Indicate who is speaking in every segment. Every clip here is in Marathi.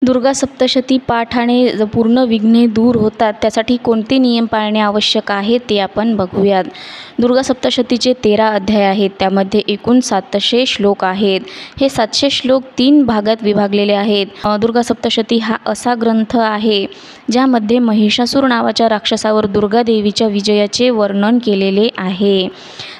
Speaker 1: दुर्गा सप्तशती पाठाने पूर्ण विघ्ने दूर होतात, त्यासाठी कोणते नियम पाळणे आवश्यक आहे ते आपण बघूयात. दुर्गा सप्तशतीचे 13 अध्याय आहेत. त्यामध्ये एकूण 700 श्लोक आहेत. हे 700 श्लोक 3 भागात विभागलेले आहेत. दुर्गा सप्तशती हा असा ग्रंथ आहे ज्यामध्ये महिषासूर नावाच्या राक्षसावर दुर्गा देवीच्या विजयाचे वर्णन केलेले आहे.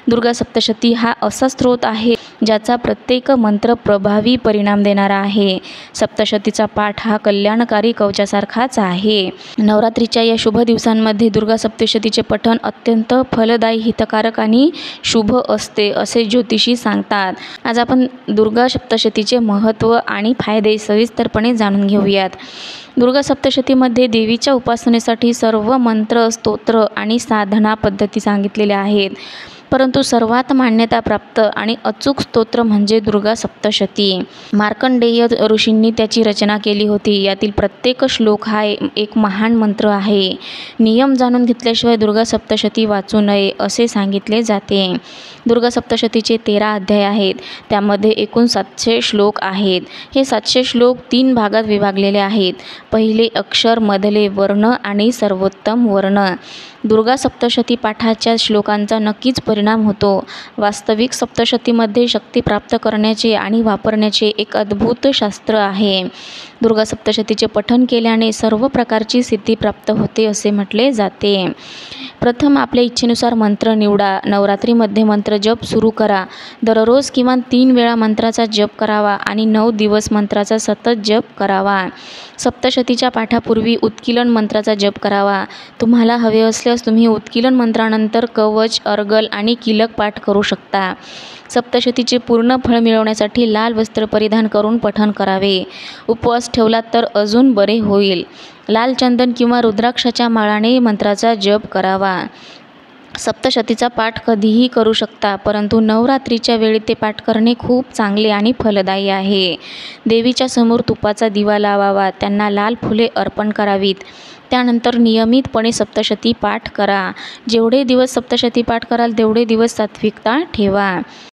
Speaker 1: दुर्गा सप्तशती हा असा स्त्रोत आहे ज्याचा प्रत्येक मंत्र प्रभावी परिणाम देणारा आहे. सप्तशतीचा पाठ हा कल्याणकारी कवचासारखाच आहे. नवरात्रीच्या या शुभ दिवसांमध्ये दुर्गा सप्तशतीचे पठण अत्यंत फलदायी, हितकारक आणि शुभ असते असे ज्योतिषी सांगतात. आज आपण दुर्गा सप्तशतीचे महत्त्व आणि फायदे सविस्तरपणे जाणून घेऊयात. दुर्गा सप्तशतीमध्ये देवीच्या उपासनेसाठी सर्व मंत्र, स्तोत्र आणि साधना पद्धती सांगितलेल्या आहेत. परंतु सर्वात मान्यताप्राप्त आणि अचूक स्तोत्र म्हणजे दुर्गा सप्तशती. मार्कंडेय ऋषींनी त्याची रचना केली होती. यातील प्रत्येक श्लोक हा एक महान मंत्र आहे. नियम जाणून घेतल्याशिवाय दुर्गा सप्तशती वाचू नये असे सांगितले जाते. दुर्गा सप्तशतीचे 13 अध्याय आहेत. त्यामध्ये एकूण 700 श्लोक आहेत. हे 700 श्लोक 3 भागात विभागलेले आहेत. पहिले अक्षर, मधले वर्ण आणि सर्वोत्तम वर्ण. दुर्गा सप्तशती पाठाच्या श्लोकांचा नक्कीच परिणाम होतो. वास्तविक सप्तशतीमध्ये शक्ती प्राप्त करण्याचे आणि वापरण्याचे एक अद्भुत शास्त्र आहे. दुर्गा सप्तशतीचे पठण केल्याने सर्व प्रकारची सिद्धी प्राप्त होते असे म्हटले जाते. प्रथम आपल्या इच्छेनुसार मंत्र निवडा. नवरात्रीमध्ये मंत्र जप सुरू करा. दररोज किमान 3 वेळा मंत्राचा जप करावा आणि 9 दिवस मंत्राचा सतत जप करावा. सप्तशतीच्या पाठापूर्वी उत्कीलन मंत्राचा जप करावा. तुम्हाला हवे असल्यास तुम्ही उत्कीलन मंत्रानंतर कवच, अर्गल आणि कीलक पाठ करू शकता. सप्तशतीचे पूर्ण फळ मिळवण्यासाठी लाल वस्त्र परिधान करून पठण करावे. उपवास ठेवलात तर अजून बरे होईल. लाल चंदन किंवा रुद्राक्षाच्या माळाने मंत्राचा जप करावा. सप्तशतीचा पाठ कधीही करू शकता, परंतु नवरात्रीच्या वेळी ते पाठ करणे खूप चांगले आणि फलदायी आहे. देवीच्या समोर तुपाचा दिवा लावावा. त्यांना लाल फुले अर्पण करावीत. त्यानंतर नियमितपणे सप्तशती पाठ करा. जेवढे दिवस सप्तशती पाठ कराल तेवढे दिवस सात्विकता ठेवा.